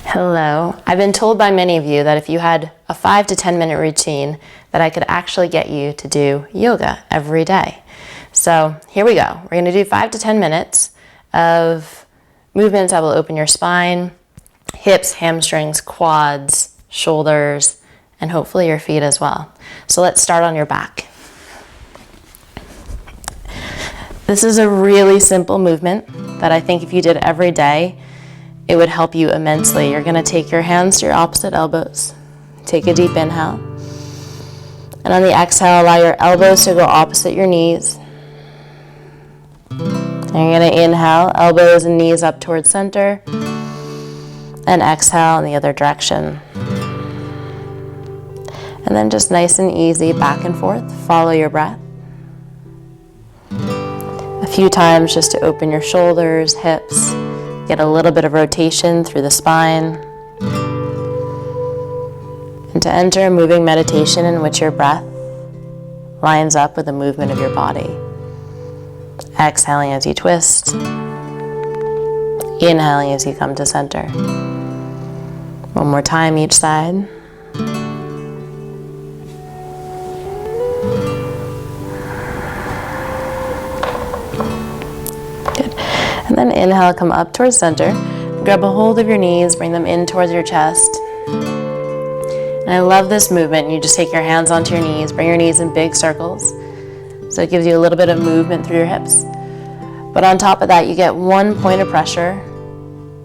Hello. I've been told by many of you that if you had a 5 to 10 minute routine that I could actually get you to do yoga every day. So here we go. We're going to do 5 to 10 minutes of movements that will open your spine, hips, hamstrings, quads, shoulders, and hopefully your feet as well. So let's start on your back. This is a really simple movement that I think if you did every day, it would help you immensely. You're going to take your hands to your opposite elbows. Take a deep inhale. And on the exhale, allow your elbows to go opposite your knees. And you're going to inhale, elbows and knees up towards center. And exhale in the other direction. And then just nice and easy, back and forth. Follow your breath. A few times just to open your shoulders, hips. Get a little bit of rotation through the spine. And to enter a moving meditation in which your breath lines up with the movement of your body. Exhaling as you twist. Inhaling as you come to center. One more time each side. And then inhale, come up towards center. Grab a hold of your knees, bring them in towards your chest. And I love this movement. You just take your hands onto your knees, bring your knees in big circles. So it gives you a little bit of movement through your hips. But on top of that, you get one point of pressure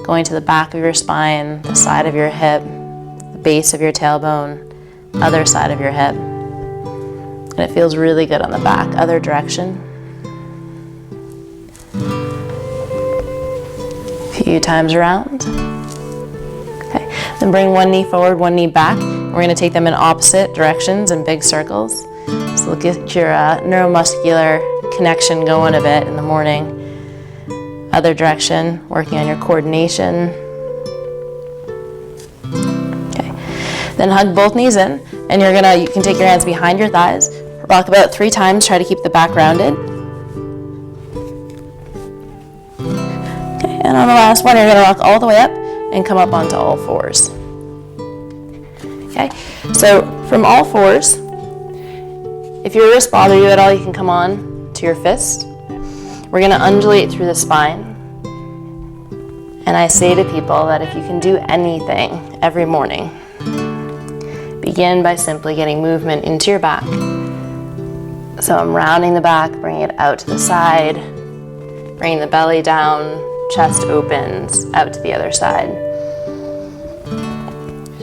going to the back of your spine, the side of your hip, the base of your tailbone, other side of your hip. And it feels really good on the back, other direction. Few times around. Okay, then bring one knee forward, one knee back. We're going to take them in opposite directions in big circles. So look at your neuromuscular connection going a bit in the morning. Other direction, working on your coordination. Okay, then hug both knees in, and you can take your hands behind your thighs. Rock about 3 times. Try to keep the back rounded. And on the last one, you're going to rock all the way up and come up onto all fours. Okay, so from all fours, if your wrists bother you at all, you can come on to your fist. We're going to undulate through the spine. And I say to people that if you can do anything every morning, begin by simply getting movement into your back. So I'm rounding the back, bringing it out to the side, bringing the belly down, chest opens out to the other side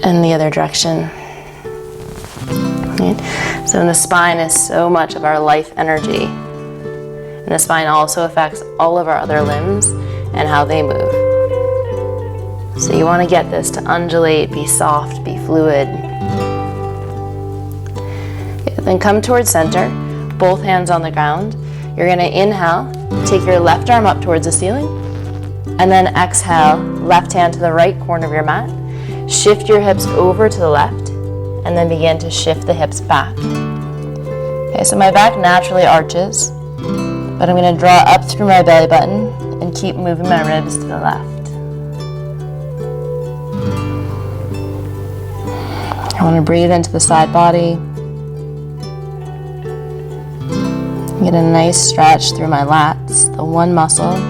and the other direction. Right? So the spine is so much of our life energy, and the spine also affects all of our other limbs and how they move. So you want to get this to undulate, be soft, be fluid. Okay, then come towards center, both hands on the ground. You're going to inhale, take your left arm up towards the ceiling. And then exhale, left hand to the right corner of your mat. Shift your hips over to the left, and then begin to shift the hips back. Okay, so my back naturally arches, but I'm going to draw up through my belly button and keep moving my ribs to the left. I want to breathe into the side body. Get a nice stretch through my lats, the one muscle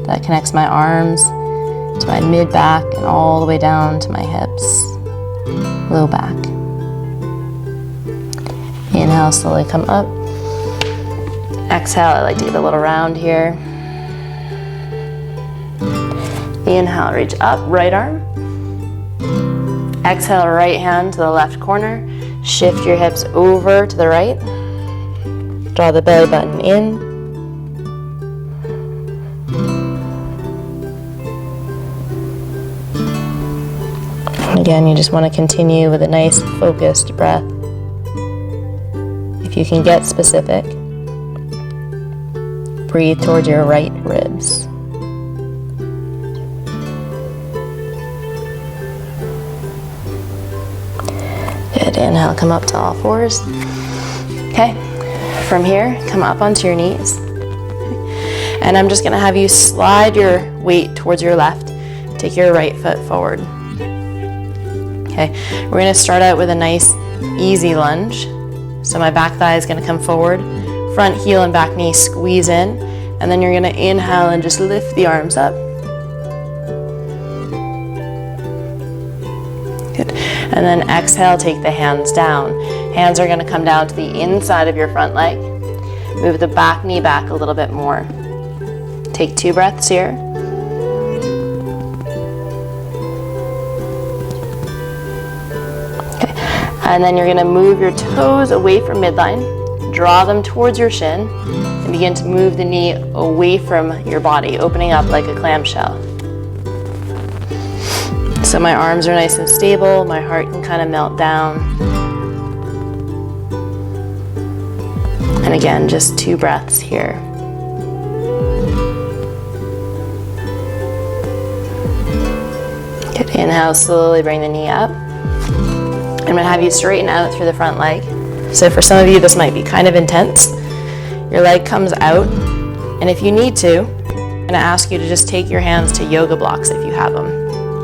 that connects my arms to my mid-back and all the way down to my hips, low back. Inhale, slowly come up. Exhale, I like to get a little round here. Inhale, reach up, right arm. Exhale, right hand to the left corner. Shift your hips over to the right. Draw the belly button in. Again, you just want to continue with a nice focused breath. If you can get specific, breathe towards your right ribs. Good, inhale, come up to all fours. Okay, from here, come up onto your knees. And I'm just going to have you slide your weight towards your left. take your right foot forward. Okay, we're gonna start out with a nice, easy lunge. So my back thigh is gonna come forward, front heel and back knee squeeze in, and then you're gonna inhale and just lift the arms up. Good. And then exhale, take the hands down. Hands are gonna come down to the inside of your front leg. Move the back knee back a little bit more. Take 2 breaths here. Okay. And then you're gonna move your toes away from midline, draw them towards your shin, and begin to move the knee away from your body, opening up like a clamshell. So my arms are nice and stable, my heart can kind of melt down. And again, just 2 breaths here. Good. Inhale, slowly bring the knee up. I'm gonna have you straighten out through the front leg. So for some of you, this might be kind of intense. Your leg comes out, and if you need to, I'm gonna ask you to just take your hands to yoga blocks if you have them.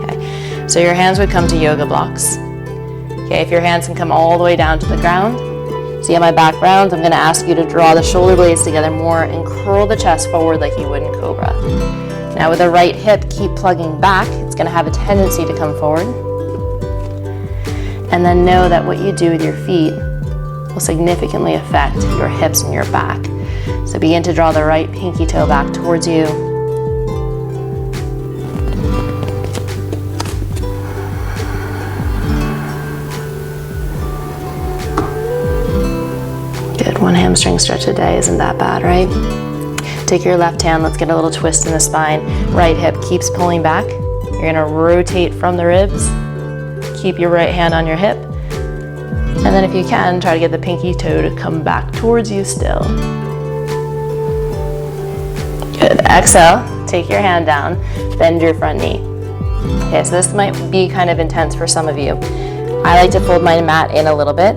Okay. So your hands would come to yoga blocks. Okay, if your hands can come all the way down to the ground, see how my back rounds, I'm gonna ask you to draw the shoulder blades together more and curl the chest forward like you would in Cobra. Now with the right hip, keep plugging back. It's gonna have a tendency to come forward. And then know that what you do with your feet will significantly affect your hips and your back. So begin to draw the right pinky toe back towards you. Good, 1 hamstring stretch a day isn't that bad, right? Take your left hand, let's get a little twist in the spine. Right hip keeps pulling back. You're gonna rotate from the ribs. Keep your right hand on your hip. And then if you can, try to get the pinky toe to come back towards you still. Good, exhale, take your hand down, bend your front knee. Okay, so this might be kind of intense for some of you. I like to fold my mat in a little bit.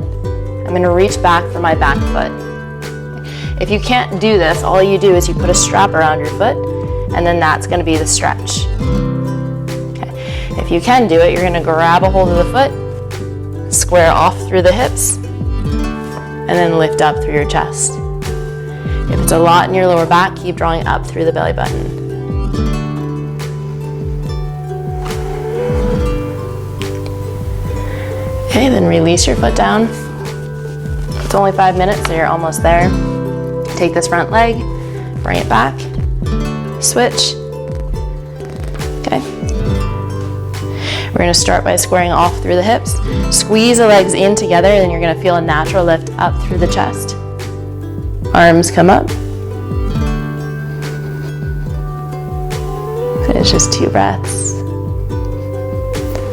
I'm gonna reach back for my back foot. If you can't do this, all you do is you put a strap around your foot, and then that's gonna be the stretch. Okay. If you can do it, you're gonna grab a hold of the foot, square off through the hips, and then lift up through your chest. If it's a lot in your lower back, keep drawing up through the belly button. Okay, then release your foot down. It's only 5 minutes, so you're almost there. Take this front leg, bring it back, switch. Okay. We're gonna start by squaring off through the hips. Squeeze the legs in together, and then you're gonna feel a natural lift up through the chest. Arms come up. Finish just 2 breaths.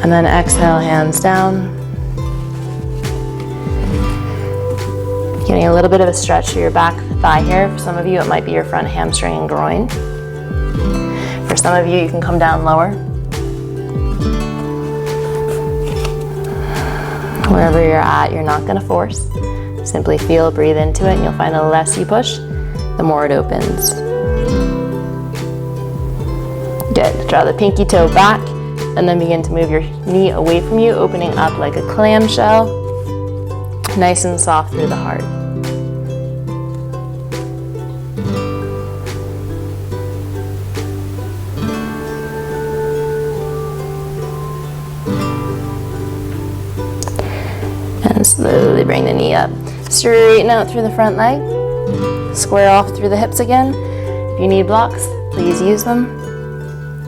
And then exhale, hands down. Getting a little bit of a stretch to your back thigh here. For some of you, it might be your front hamstring and groin. For some of you, you can come down lower. Wherever you're at, you're not gonna force. Simply feel, breathe into it, and you'll find the less you push, the more it opens. Good, draw the pinky toe back, and then begin to move your knee away from you, opening up like a clamshell, nice and soft through the heart. And slowly bring the knee up. Straighten out through the front leg. Square off through the hips again. If you need blocks, please use them.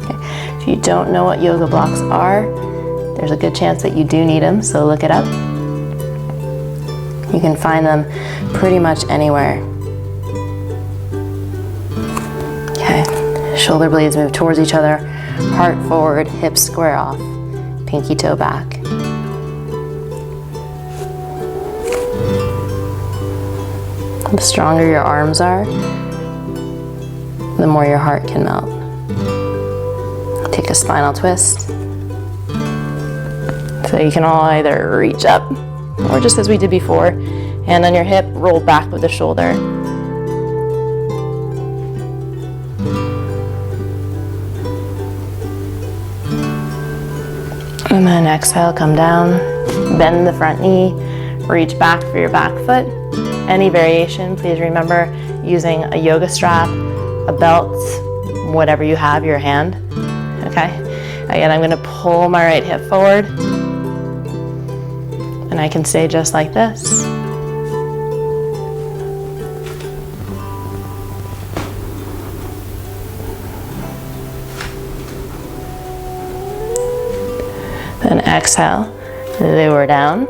Okay. If you don't know what yoga blocks are, there's a good chance that you do need them, so look it up. You can find them pretty much anywhere. Okay, shoulder blades move towards each other, heart forward, hips square off, pinky toe back. The stronger your arms are, the more your heart can melt. Take a spinal twist. So you can all either reach up, or just as we did before, hand on your hip, roll back with the shoulder. And then exhale, come down, bend the front knee, reach back for your back foot. Any variation, please remember using a yoga strap, a belt, whatever you have, your hand, okay? Again, I'm gonna pull my right hip forward, and I can stay just like this. Then exhale, lower down.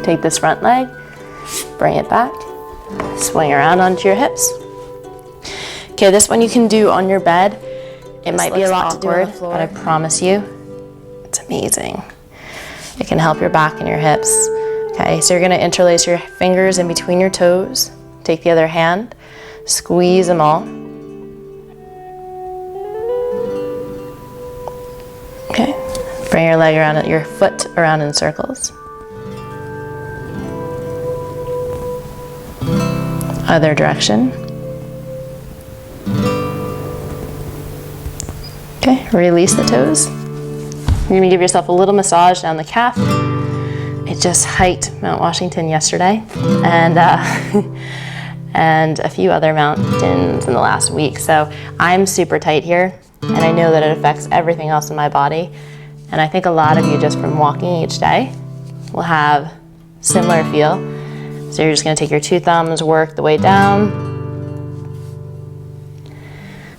Take this front leg, bring it back, swing around onto your hips. Okay, this one you can do on your bed. It might be a lot awkward, but I promise you, it's amazing. It can help your back and your hips. Okay, so you're gonna interlace your fingers in between your toes. Take the other hand, squeeze them all. Okay, bring your leg around, your foot around in circles. Other direction. Okay, release the toes. You're gonna give yourself a little massage down the calf. I just hiked Mount Washington yesterday, and and a few other mountains in the last week. So I'm super tight here, and I know that it affects everything else in my body. And I think a lot of you, just from walking each day, will have similar feel. So you're just gonna take your two thumbs, work the way down.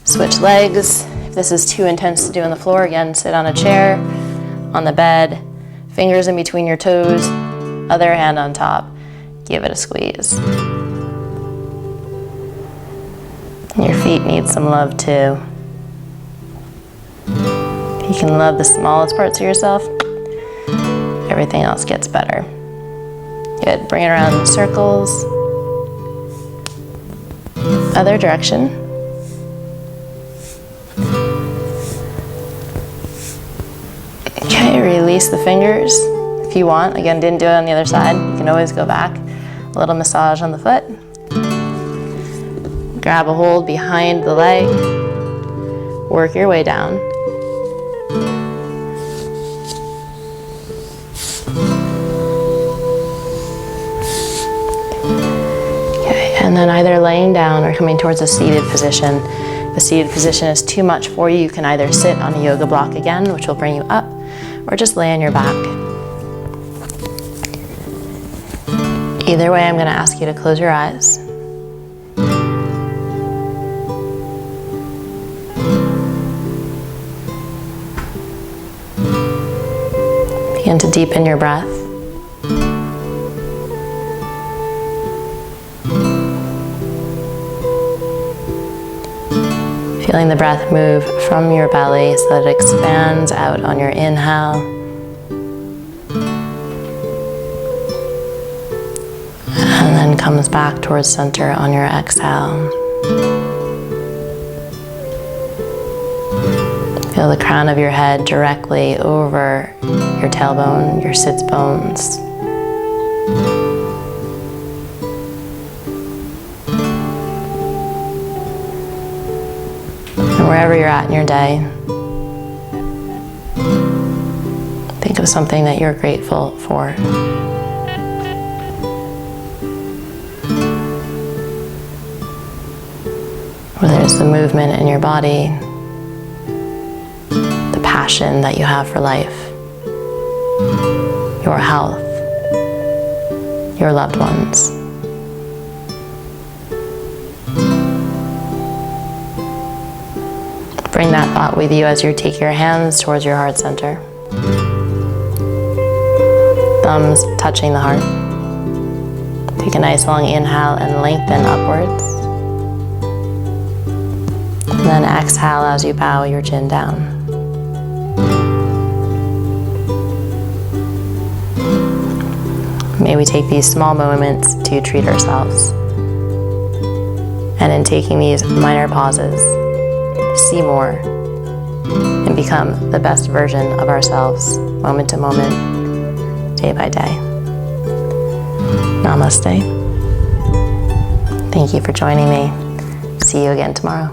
Switch legs. If this is too intense to do on the floor, again, sit on a chair, on the bed, fingers in between your toes, other hand on top. Give it a squeeze. Your feet need some love too. If you can love the smallest parts of yourself, everything else gets better. Good, bring it around in circles. Other direction. Okay, release the fingers if you want. Again, didn't do it on the other side. You can always go back. A little massage on the foot. Grab a hold behind the leg. Work your way down. And then either laying down or coming towards a seated position. If the seated position is too much for you, you can either sit on a yoga block again, which will bring you up, or just lay on your back. Either way, I'm going to ask you to close your eyes. Begin to deepen your breath. Feeling the breath move from your belly so that it expands out on your inhale. And then comes back towards center on your exhale. Feel the crown of your head directly over your tailbone, your sits bones. And wherever you're at in your day, think of something that you're grateful for. Whether it's the movement in your body, the passion that you have for life, your health, your loved ones. Bring that thought with you as you take your hands towards your heart center. Thumbs touching the heart. Take a nice long inhale and lengthen upwards. And then exhale as you bow your chin down. May we take these small moments to treat ourselves. And in taking these minor pauses, see more and become the best version of ourselves, moment to moment, day by day. Namaste. Thank you for joining me. See you again tomorrow.